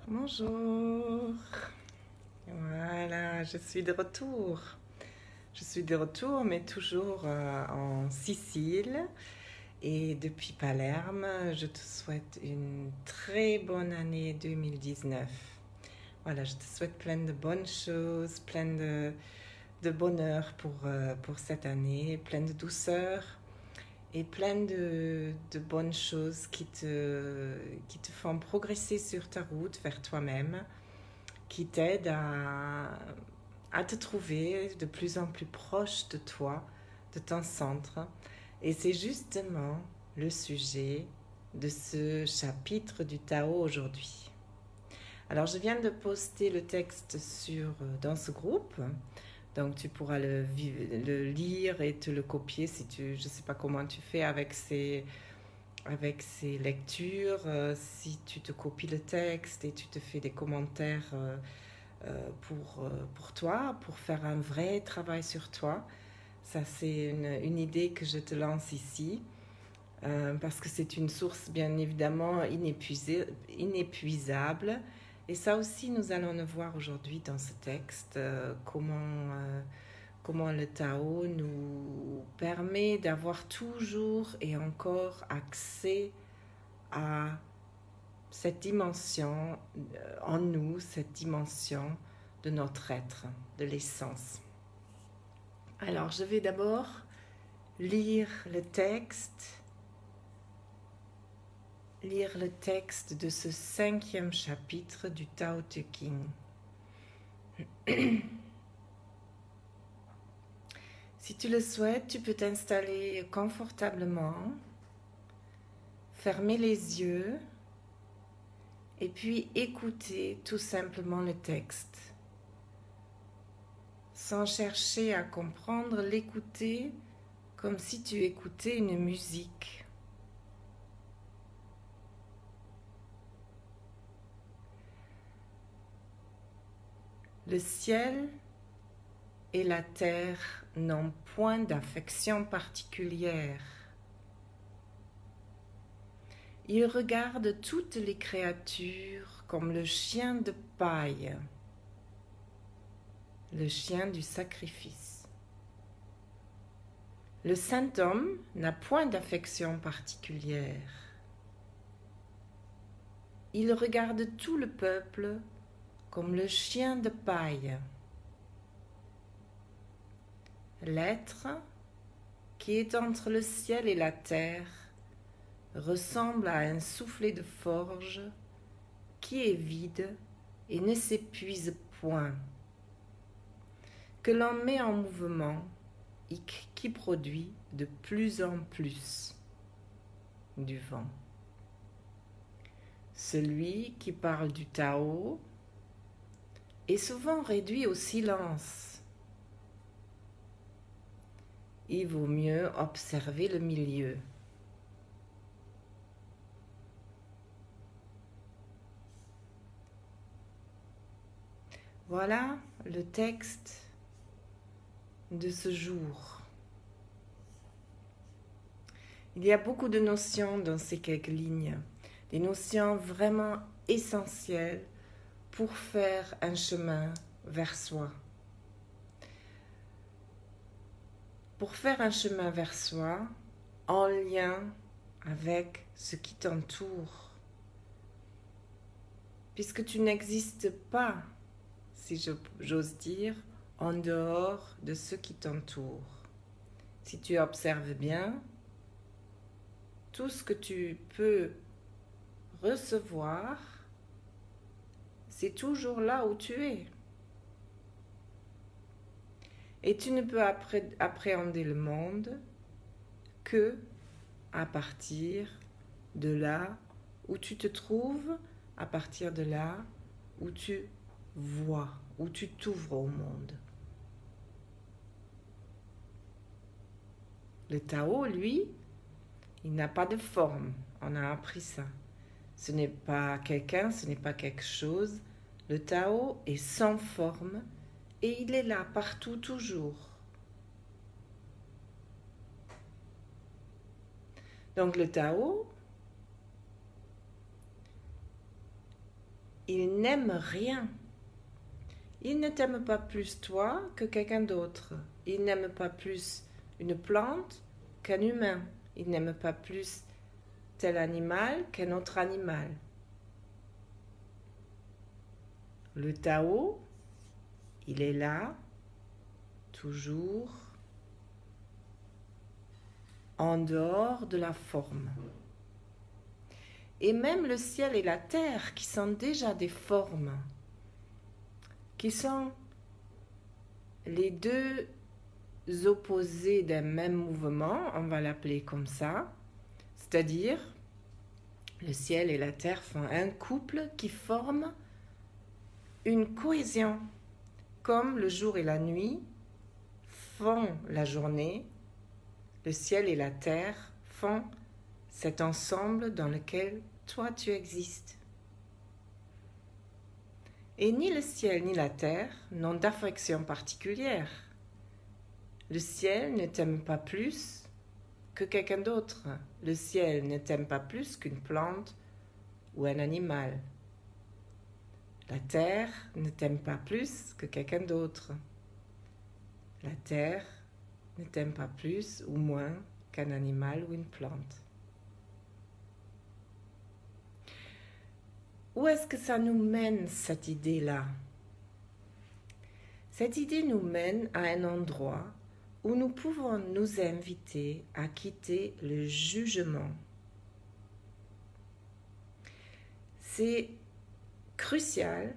Bonjour. Voilà, je suis de retour. Je suis de retour, mais toujours en Sicile. Et depuis Palerme, je te souhaite une très bonne année 2019. Voilà, je te souhaite plein de bonnes choses, plein de bonheur pour cette année, plein de douceur et plein de bonnes choses qui te font progresser sur ta route vers toi-même, qui t'aident à te trouver de plus en plus proche de toi, de ton centre. Et c'est justement le sujet de ce chapitre du Tao aujourd'hui. Alors, je viens de poster le texte dans ce groupe. Donc, tu pourras le lire et te le copier si je ne sais pas comment tu fais avec ces lectures, si tu te copies le texte et tu te fais des commentaires pour toi, pour faire un vrai travail sur toi. Ça, c'est une idée que je te lance ici, parce que c'est une source bien évidemment inépuisable. Et ça aussi, nous allons le voir aujourd'hui dans ce texte, comment le Tao nous permet d'avoir toujours et encore accès à cette dimension en nous, cette dimension de notre être, de l'essence. Alors, je vais d'abord lire le texte de ce 5e chapitre du Tao Te Ching. Si tu le souhaites, tu peux t'installer confortablement, fermer les yeux et puis écouter tout simplement le texte. Sans chercher à comprendre, l'écouter comme si tu écoutais une musique. Le ciel et la terre n'ont point d'affection particulière. Ils regardent toutes les créatures comme le chien de paille, le chien du sacrifice. Le saint homme n'a point d'affection particulière. Il regarde tout le peuple comme le chien de paille. L'être qui est entre le ciel et la terre ressemble à un soufflet de forge qui est vide et ne s'épuise point, que l'on met en mouvement et qui produit de plus en plus du vent. Celui qui parle du Tao est souvent réduit au silence. Il vaut mieux observer le milieu. Voilà le texte de ce jour. Il y a beaucoup de notions dans ces quelques lignes, des notions vraiment essentielles pour faire un chemin vers soi. Pour faire un chemin vers soi en lien avec ce qui t'entoure. Puisque tu n'existes pas, si j'ose dire, en dehors de ce qui t'entoure. Si tu observes bien, tout ce que tu peux recevoir, c'est toujours là où tu es. Et tu ne peux appréhender le monde que à partir de là où tu te trouves, à partir de là où tu vois, où tu t'ouvres au monde. Le Tao, lui, il n'a pas de forme. On a appris ça. Ce n'est pas quelqu'un, ce n'est pas quelque chose. Le Tao est sans forme et il est là partout, toujours. Donc le Tao, il n'aime rien. Il ne t'aime pas plus toi que quelqu'un d'autre. Il n'aime pas plus une plante qu'un humain. Il n'aime pas plus tel animal qu'un autre animal. Le Tao, il est là, toujours, en dehors de la forme. Et même le ciel et la terre, qui sont déjà des formes, qui sont les deux opposés d'un même mouvement, on va l'appeler comme ça, c'est-à-dire le ciel et la terre font un couple qui forme une cohésion, comme le jour et la nuit font la journée, le ciel et la terre font cet ensemble dans lequel toi tu existes. Et ni le ciel ni la terre n'ont d'affection particulière. Le ciel ne t'aime pas plus que quelqu'un d'autre. Le ciel ne t'aime pas plus qu'une plante ou un animal. La terre ne t'aime pas plus que quelqu'un d'autre. La terre ne t'aime pas plus ou moins qu'un animal ou une plante. Où est-ce que ça nous mène, cette idée-là? Cette idée nous mène à un endroit où nous pouvons nous inviter à quitter le jugement. C'est crucial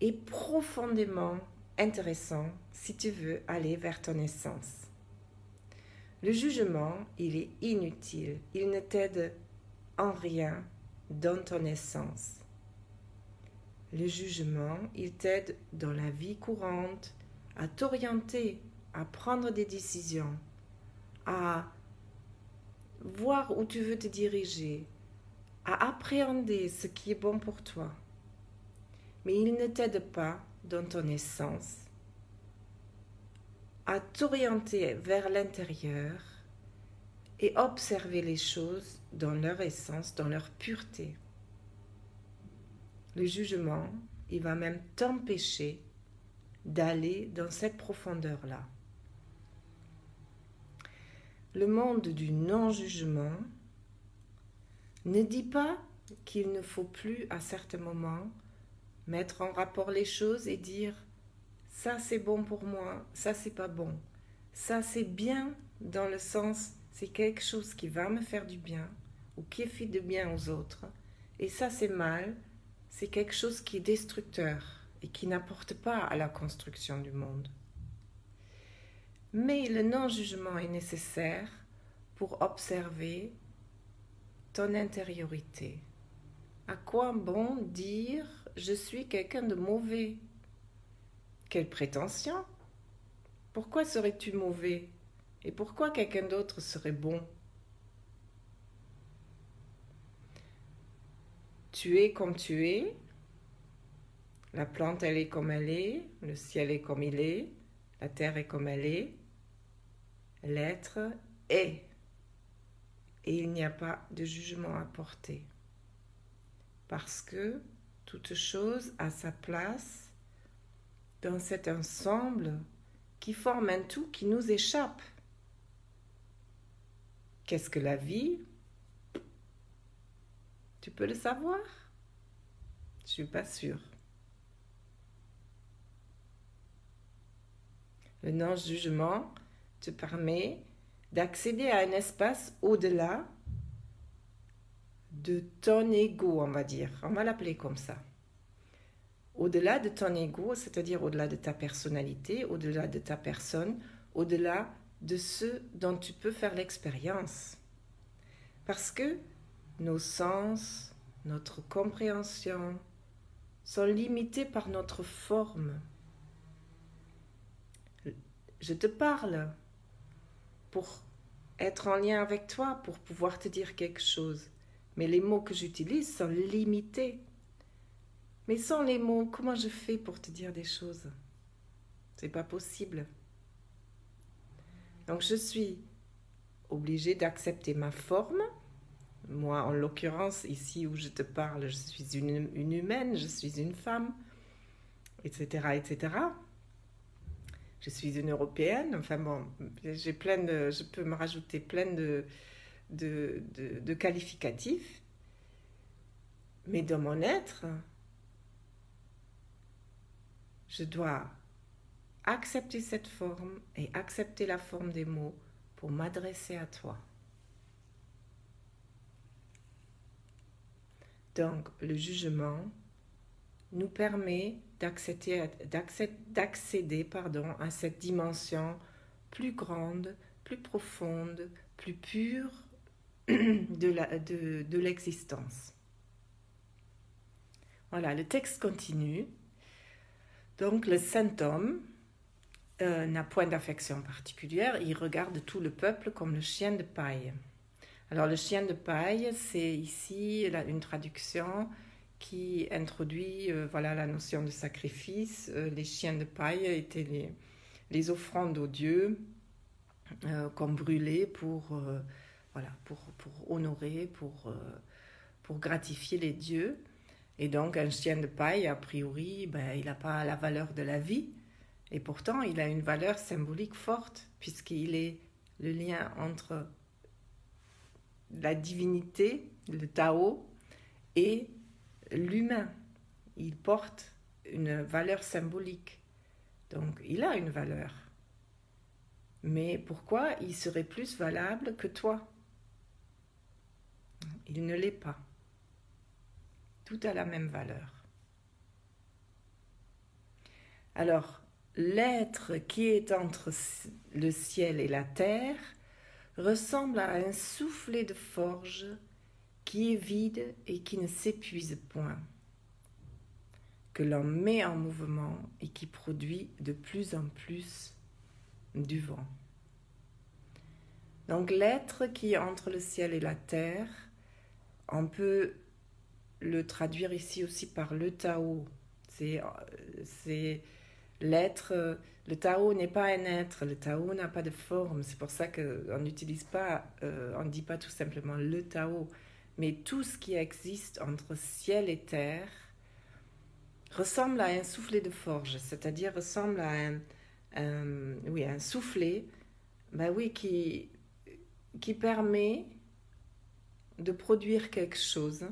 et profondément intéressant si tu veux aller vers ton essence. Le jugement, il est inutile, il ne t'aide en rien dans ton essence. Le jugement, il t'aide dans la vie courante à t'orienter, à prendre des décisions, à voir où tu veux te diriger, à appréhender ce qui est bon pour toi. Mais il ne t'aide pas dans ton essence à t'orienter vers l'intérieur et observer les choses dans leur essence, dans leur pureté. Le jugement, il va même t'empêcher d'aller dans cette profondeur-là. Le monde du non-jugement ne dit pas qu'il ne faut plus à certains moments mettre en rapport les choses et dire ça c'est bon pour moi, ça c'est pas bon. Ça c'est bien dans le sens c'est quelque chose qui va me faire du bien ou qui fait du bien aux autres. Et ça c'est mal, c'est quelque chose qui est destructeur et qui n'apporte pas à la construction du monde. Mais le non-jugement est nécessaire pour observer ton intériorité. À quoi bon dire je suis quelqu'un de mauvais? Quelle prétention! Pourquoi serais-tu mauvais? Et pourquoi quelqu'un d'autre serait bon? Tu es comme tu es, la plante elle est comme elle est, le ciel est comme il est, la terre est comme elle est, l'être est. Et il n'y a pas de jugement à porter. Parce que toute chose a sa place dans cet ensemble qui forme un tout qui nous échappe. Qu'est-ce que la vie? Tu peux le savoir? Je ne suis pas sûre. Le non-jugement te permet d'accéder à un espace au-delà de ton ego, on va dire. On va l'appeler comme ça. Au-delà de ton ego, c'est-à-dire au-delà de ta personnalité, au-delà de ta personne, au-delà de ce dont tu peux faire l'expérience. Parce que nos sens, notre compréhension sont limités par notre forme. Je te parle pour être en lien avec toi, pour pouvoir te dire quelque chose. Mais les mots que j'utilise sont limités. Mais sans les mots, comment je fais pour te dire des choses? C'est pas possible. Donc je suis obligée d'accepter ma forme, Moi, en l'occurrence, ici où je te parle, je suis une humaine, je suis une femme, etc., etc. Je suis une Européenne. Enfin bon, je peux me rajouter plein de qualificatifs. Mais dans mon être, je dois accepter cette forme et accepter la forme des mots pour m'adresser à toi. Donc, le jugement nous permet d'accéder à cette dimension plus grande, plus profonde, plus pure de l'existence. Voilà, le texte continue. Donc, le saint homme n'a point d'affection particulière, il regarde tout le peuple comme le chien de paille. Alors le chien de paille, c'est ici une traduction qui introduit la notion de sacrifice. Les chiens de paille étaient les offrandes aux dieux qu'on brûlait pour honorer, pour gratifier les dieux. Et donc un chien de paille, a priori, il n'a pas la valeur de la vie. Et pourtant, il a une valeur symbolique forte, puisqu'il est le lien entre la divinité, le Tao, et l'humain. Il porte une valeur symbolique. Donc, il a une valeur. Mais pourquoi il serait plus valable que toi? Il ne l'est pas. Tout a la même valeur. Alors, l'être qui est entre le ciel et la terre ressemble à un soufflet de forge qui est vide et qui ne s'épuise point, que l'on met en mouvement et qui produit de plus en plus du vent. Donc l'être qui est entre le ciel et la terre, on peut le traduire ici aussi par le Tao. C'est l'être. Le Tao n'est pas un être, le Tao n'a pas de forme. C'est pour ça qu'on n'utilise pas, on ne dit pas tout simplement le Tao, mais tout ce qui existe entre ciel et terre ressemble à un soufflet de forge, c'est-à-dire ressemble à un soufflet, qui permet de produire quelque chose,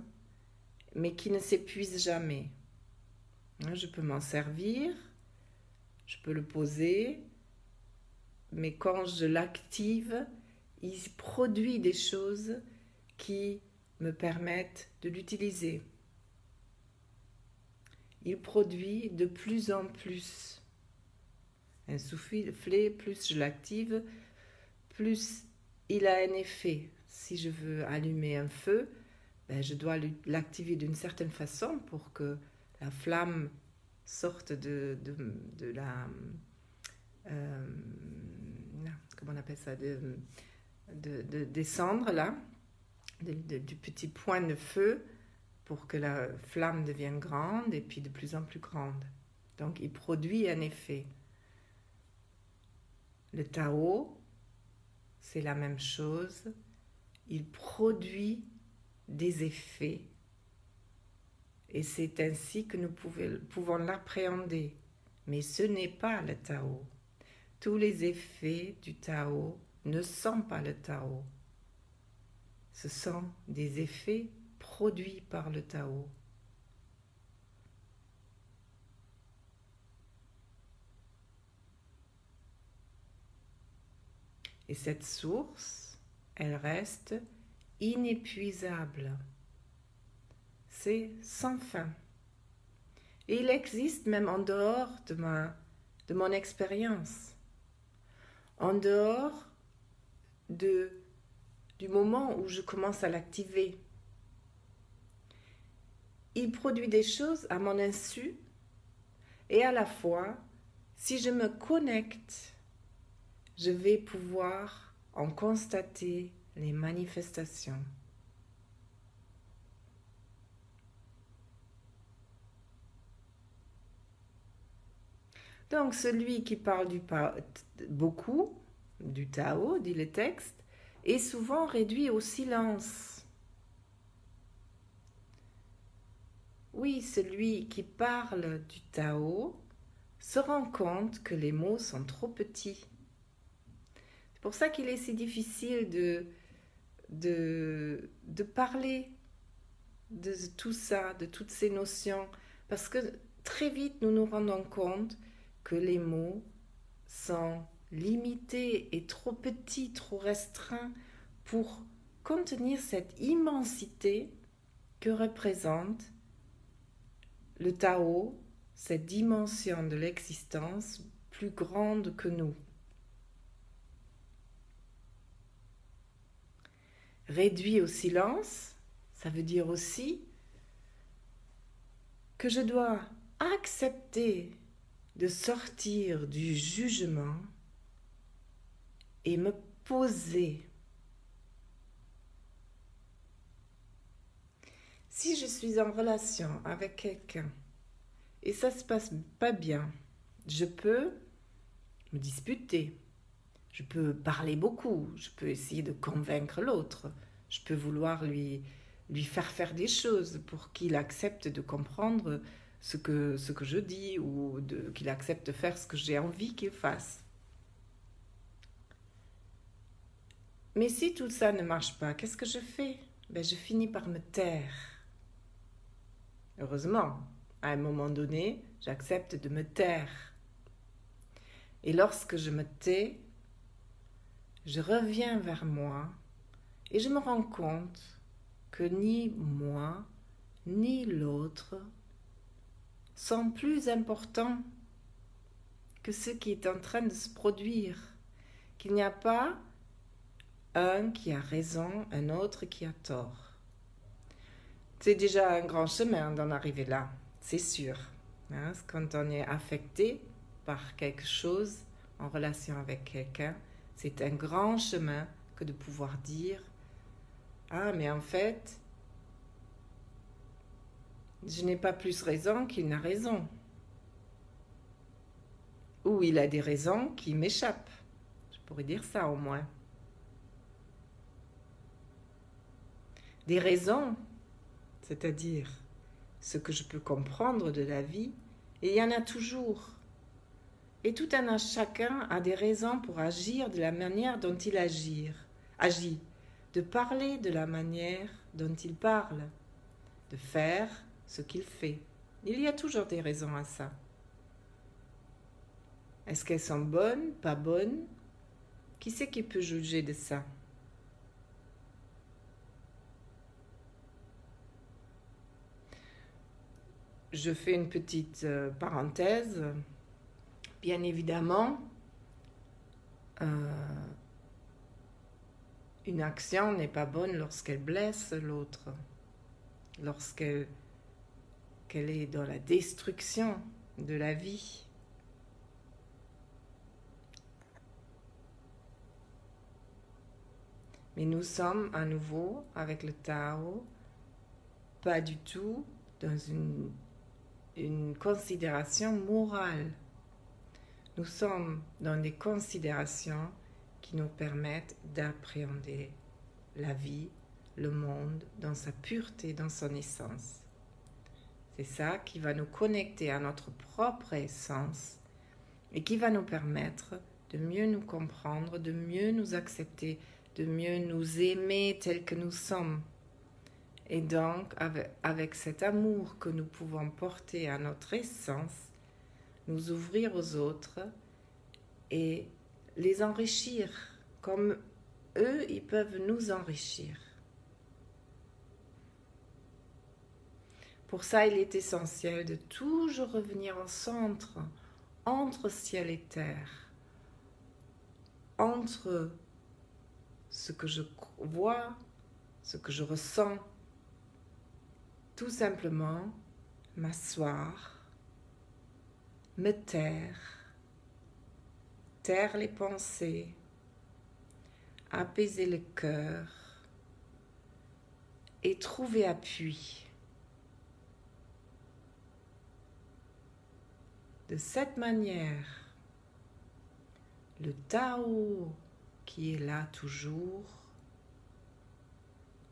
mais qui ne s'épuise jamais. Je peux m'en servir, je peux le poser, mais quand je l'active, il produit des choses qui me permettent de l'utiliser. Il produit de plus en plus. Un soufflet, plus je l'active, plus il a un effet. Si je veux allumer un feu, je dois l'activer d'une certaine façon pour que la flamme sorte de la... comment on appelle ça, des cendres là, du petit point de feu, pour que la flamme devienne grande et puis de plus en plus grande. Donc il produit un effet. Le Tao, c'est la même chose. Il produit des effets. Et c'est ainsi que nous pouvons l'appréhender. Mais ce n'est pas le Tao. Tous les effets du Tao ne sont pas le Tao. Ce sont des effets produits par le Tao. Et cette source, elle reste inépuisable. C'est sans fin. Et il existe même en dehors de mon expérience, en dehors du moment où je commence à l'activer. Il produit des choses à mon insu et à la fois, si je me connecte, je vais pouvoir en constater les manifestations. Donc celui qui parle beaucoup du Tao, dit le texte, est souvent réduit au silence. oui, celui qui parle du Tao se rend compte que les mots sont trop petits. C'est pour ça qu'il est si difficile de parler de tout ça, de toutes ces notions, parce que très vite nous nous rendons compte que les mots sont limités et trop petits, trop restreints pour contenir cette immensité que représente le Tao, cette dimension de l'existence plus grande que nous. Réduit au silence, ça veut dire aussi que je dois accepter de sortir du jugement et me poser. Si je suis en relation avec quelqu'un et ça se passe pas bien, je peux me disputer, je peux parler beaucoup, je peux essayer de convaincre l'autre, je peux vouloir lui faire des choses pour qu'il accepte de comprendre ce que je dis ou qu'il accepte de faire ce que j'ai envie qu'il fasse. Mais si tout ça ne marche pas, qu'est-ce que je fais? Je finis par me taire. Heureusement, à un moment donné, j'accepte de me taire. Et lorsque je me tais, je reviens vers moi et je me rends compte que ni moi, ni l'autre sont plus importants que ce qui est en train de se produire. Qu'il n'y a pas un qui a raison, un autre qui a tort. C'est déjà un grand chemin d'en arriver là, c'est sûr. Quand on est affecté par quelque chose en relation avec quelqu'un, c'est un grand chemin que de pouvoir dire « Ah, mais en fait, je n'ai pas plus raison qu'il n'a raison. » Ou il a des raisons qui m'échappent. Je pourrais dire ça au moins. Des raisons, c'est-à-dire ce que je peux comprendre de la vie, et il y en a toujours. Et tout un chacun a des raisons pour agir de la manière dont il agit, de parler de la manière dont il parle, de faire ce qu'il fait. Il y a toujours des raisons à ça. Est-ce qu'elles sont bonnes, pas bonnes? Qui c'est qui peut juger de ça? Je fais une petite parenthèse. Bien évidemment, une action n'est pas bonne lorsqu'elle blesse l'autre, lorsqu'elle est dans la destruction de la vie. Mais nous sommes à nouveau, avec le Tao, pas du tout dans une considération morale. Nous sommes dans des considérations qui nous permettent d'appréhender la vie, le monde, dans sa pureté, dans son essence. C'est ça qui va nous connecter à notre propre essence et qui va nous permettre de mieux nous comprendre, de mieux nous accepter, de mieux nous aimer tels que nous sommes. Et donc, avec cet amour que nous pouvons porter à notre essence, nous ouvrir aux autres et les enrichir comme eux, ils peuvent nous enrichir. Pour ça, il est essentiel de toujours revenir au centre, entre ciel et terre, entre ce que je vois, ce que je ressens. Tout simplement m'asseoir, me taire les pensées, apaiser le cœur et trouver appui. De cette manière, le Tao qui est là toujours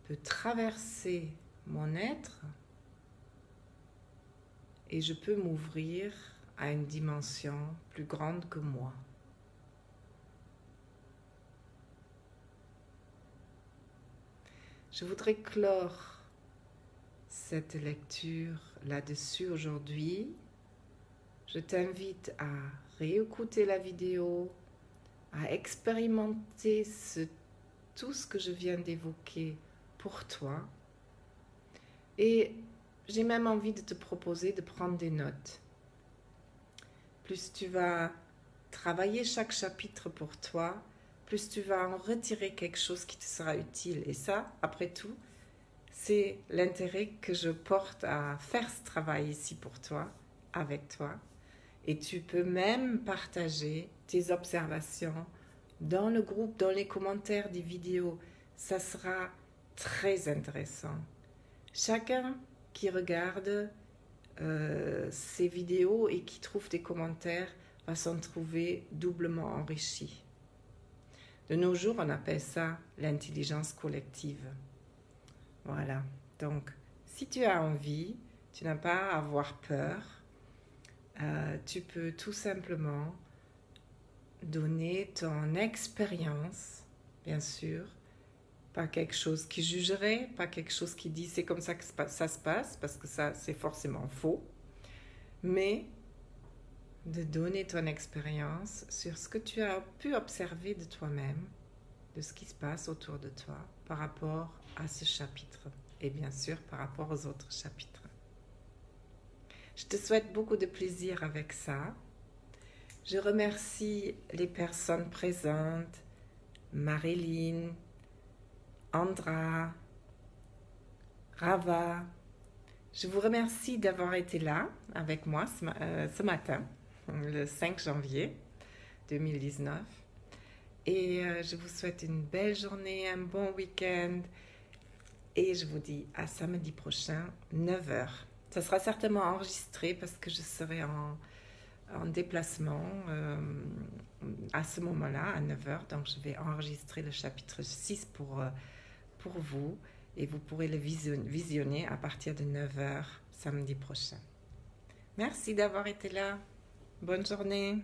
peut traverser mon être et je peux m'ouvrir à une dimension plus grande que moi. Je voudrais clore cette lecture là-dessus aujourd'hui. Je t'invite à réécouter la vidéo, à expérimenter tout ce que je viens d'évoquer pour toi. Et j'ai même envie de te proposer de prendre des notes. Plus tu vas travailler chaque chapitre pour toi, plus tu vas en retirer quelque chose qui te sera utile. Et ça, après tout, c'est l'intérêt que je porte à faire ce travail ici pour toi, avec toi. Et tu peux même partager tes observations dans le groupe, dans les commentaires des vidéos. Ça sera très intéressant. Chacun qui regarde ces vidéos et qui trouve des commentaires va s'en trouver doublement enrichi. De nos jours, on appelle ça l'intelligence collective. Voilà. Donc, si tu as envie, tu n'as pas à avoir peur. Tu peux tout simplement donner ton expérience, bien sûr, pas quelque chose qui jugerait, pas quelque chose qui dit c'est comme ça que ça se passe, parce que ça c'est forcément faux, mais de donner ton expérience sur ce que tu as pu observer de toi-même, de ce qui se passe autour de toi par rapport à ce chapitre et bien sûr par rapport aux autres chapitres. Je te souhaite beaucoup de plaisir avec ça. Je remercie les personnes présentes, Marilyn, Andra, Rava. Je vous remercie d'avoir été là avec moi ce matin, le 5 janvier 2019. Et je vous souhaite une belle journée, un bon week-end. Et je vous dis à samedi prochain, 9 h. Ça sera certainement enregistré parce que je serai en déplacement à ce moment-là, à 9 h. Donc, je vais enregistrer le chapitre 6 pour vous. Et vous pourrez le visionner à partir de 9 h samedi prochain. Merci d'avoir été là. Bonne journée.